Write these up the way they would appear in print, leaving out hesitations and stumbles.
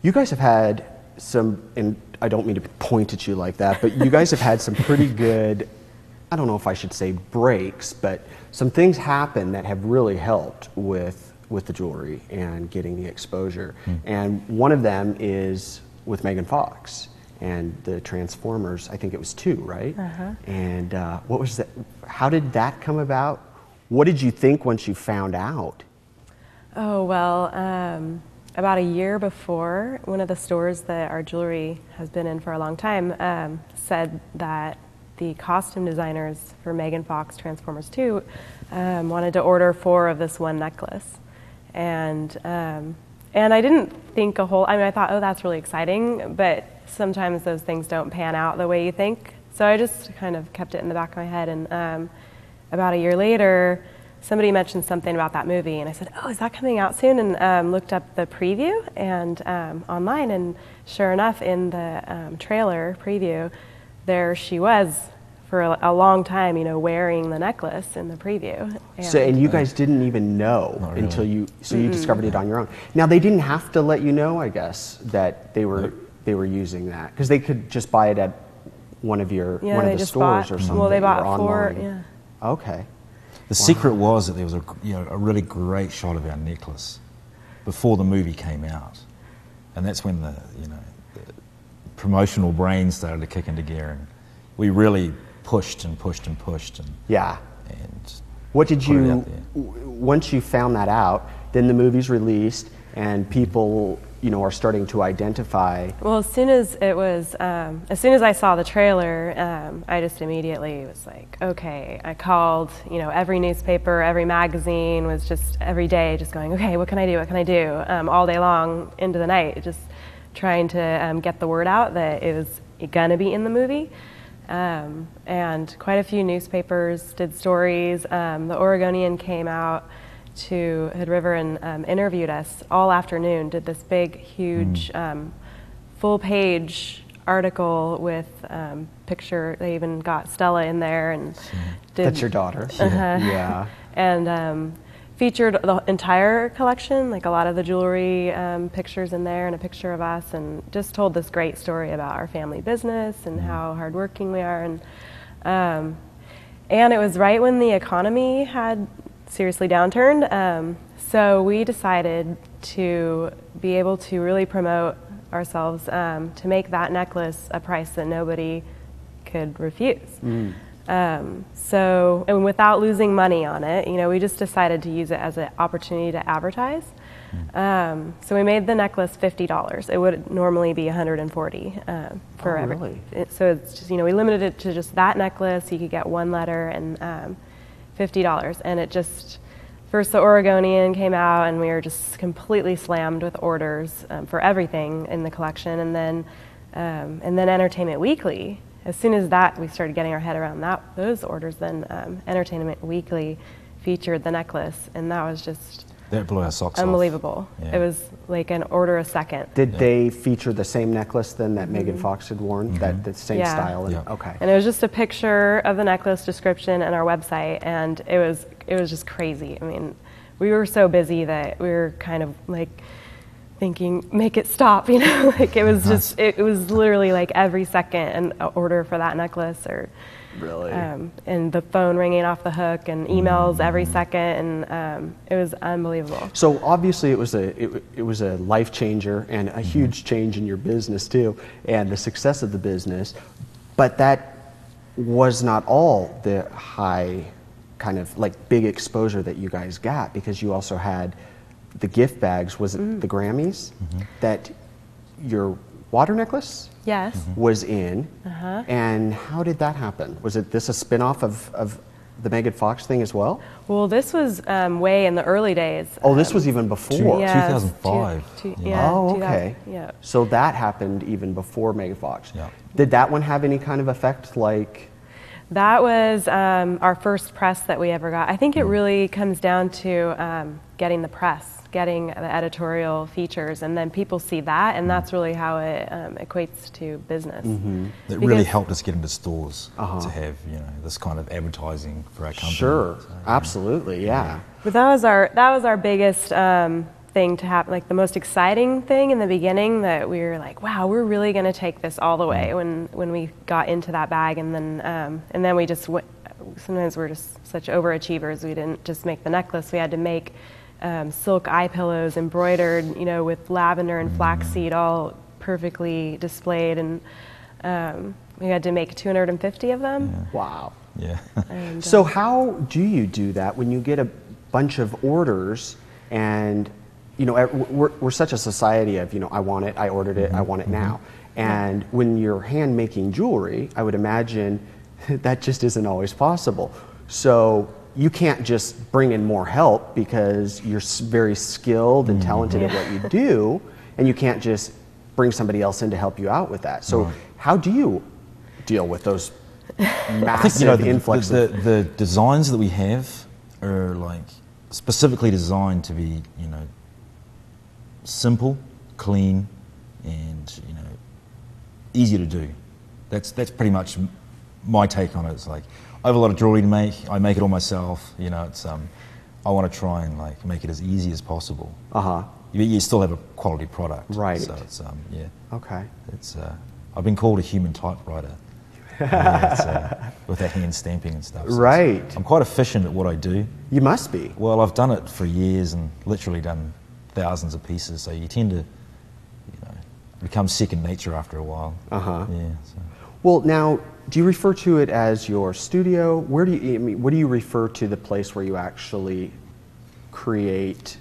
You guys have had some, and I don't mean to point at you like that, but you guys have had some pretty good, I don't know if I should say breaks, but some things happen that have really helped with the jewelry and getting the exposure. And one of them is with Megan Fox and the Transformers. I think it was 2, right? And what was that? How did that come about? What did you think once you found out? Oh, well, about a year before, one of the stores that our jewelry has been in for a long time said that the costume designers for Megan Fox Transformers 2 wanted to order 4 of this one necklace. And I didn't think I thought, oh, that's really exciting, but sometimes those things don't pan out the way you think. So I just kind of kept it in the back of my head. And about a year later, somebody mentioned something about that movie, and I said, oh, is that coming out soon? And looked up the preview and online, and sure enough, in the trailer preview, there she was for a long time, wearing the necklace in the preview. And you guys didn't even know until you discovered it on your own. Now, they didn't have to let you know, I guess, that they were using that, because they could just buy it at one of the stores or something. Well, they bought or 4. online. Yeah. Okay. The secret was that there was a really great shot of our necklace before the movie came out, and that's when the promotional brain started to kick into gear, and we really pushed and pushed and pushed. And what did you, once you found that out, then the movie's released and people are starting to identify. Well, as soon as I saw the trailer, I just immediately was like, okay. I called, every newspaper, every magazine, was just every day just going, okay, what can I do? What can I do? All day long into the night, just trying to get the word out that it was gonna be in the movie. And quite a few newspapers did stories. The Oregonian came out to Hood River and interviewed us all afternoon, did this big, huge, full-page article with picture. They even got Stella in there. And that's your daughter. Yeah. And featured the entire collection, like a lot of the jewelry pictures in there, and a picture of us, and just told this great story about our family business and how hardworking we are. And it was right when the economy had seriously downturned, so we decided to be able to really promote ourselves, to make that necklace a price that nobody could refuse. So, and without losing money on it, we just decided to use it as an opportunity to advertise. So we made the necklace $50. It would normally be $140 for every. Really? So it's just, we limited it to just that necklace. You could get 1 letter and $50. And it just, first the Oregonian came out, and we were just completely slammed with orders for everything in the collection. And then Entertainment Weekly. As soon as that, we started getting our head around those orders, then Entertainment Weekly featured the necklace, and that was just that blew our socks unbelievable. Off. Yeah. It was like an order a second. Did they feature the same necklace then that Megan Fox had worn, the same style? And, okay. And it was just a picture of the necklace, description, and our website, and it was just crazy. I mean, we were so busy that we were kind of like thinking, make it stop, like it was just, it was literally like every second an order for that necklace, or really, and the phone ringing off the hook, and emails every second, and it was unbelievable. So obviously it was a life changer and a huge change in your business too, and the success of the business, but that was not all the high kind of like big exposure that you guys got, because you also had the gift bags. Was it the Grammys that your water necklace was in? And how did that happen? Was this a spin-off of the Megan Fox thing as well? Well, this was way in the early days. Oh, this was even before? 2005. Oh, okay. Yeah. So that happened even before Megan Fox. Yeah. Did that one have any kind of effect, like? That was our first press that we ever got. I think it really comes down to getting the press, getting the editorial features, and then people see that, and that's really how it equates to business. It really helped us get into stores to have this kind of advertising for our company. Sure, absolutely, yeah. But that was our biggest thing to happen, like the most exciting thing in the beginning, that we were like, wow, we're really going to take this all the way when we got into that bag. And then we just sometimes we're just such overachievers. We didn't just make the necklace. We had to make silk eye pillows embroidered, with lavender and flaxseed all perfectly displayed. And we had to make 250 of them. Yeah. Wow. Yeah. And, So how do you do that when you get a bunch of orders and, we're such a society of, I want it, I ordered it, I want it now. And when you're hand making jewelry, I would imagine that just isn't always possible. So you can't just bring in more help because you're very skilled and talented at what you do, and you can't just bring somebody else in to help you out with that. So how do you deal with those massive influx? The designs that we have are like specifically designed to be, simple, clean, and easy to do. That's pretty much my take on it. It's like I have a lot of jewelry to make. I make it all myself. It's I want to try and like make it as easy as possible. You still have a quality product, right? So it's Okay. It's I've been called a human typewriter. With that hand stamping and stuff. So right. I'm quite efficient at what I do. You must be. Well, I've done it for years and literally done thousands of pieces. So you tend to, become second nature after a while. Yeah. So. Well, now, do you refer to it as your studio? What do you refer to the place where you actually create,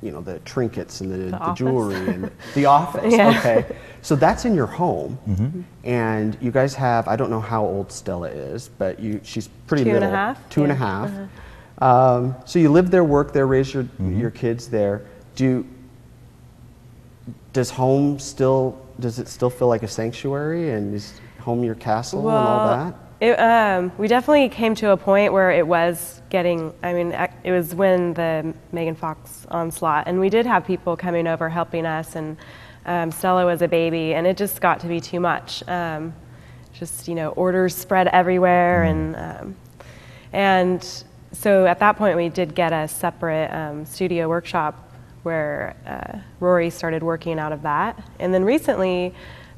the trinkets and the jewelry and the office? Yeah. Okay. So that's in your home, and you guys have, I don't know how old Stella is, but she's pretty little. 2.5. Two and a half. So you live there, work there, raise your kids there. Does it still feel like a sanctuary, and is home your castle and all that? We definitely came to a point where it was getting, it was when the Megan Fox onslaught, and we did have people coming over helping us, and Stella was a baby, and it just got to be too much. Orders spread everywhere, and so at that point we did get a separate studio workshop where Rory started working out of that. And then recently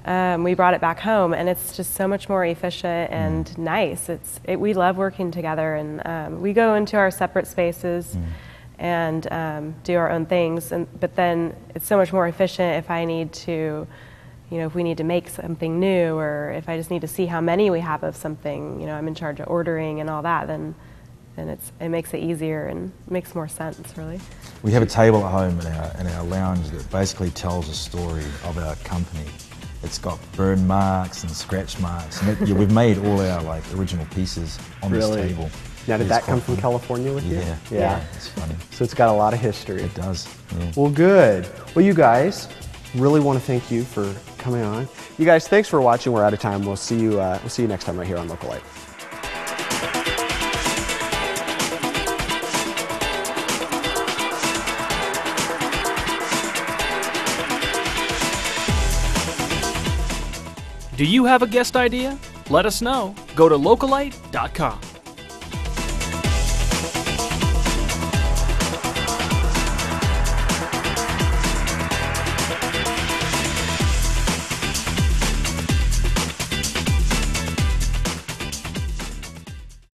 we brought it back home, and it's just so much more efficient and nice. We love working together, and we go into our separate spaces and do our own things. But then it's so much more efficient if I need to, if we need to make something new, or if I just need to see how many we have of something, I'm in charge of ordering and all that, then it makes it easier and makes more sense, really. We have a table at home in our lounge that basically tells a story of our company. It's got burn marks and scratch marks, and we've made all our original pieces on this table. Now, did that come from California with you? Yeah, it's funny. So it's got a lot of history. It does. Yeah. Well, good. Well, you guys, really want to thank you for coming on. You guys, thanks for watching. We're out of time. We'll see you next time right here on Local Light. Do you have a guest idea? Let us know. Go to localite.com.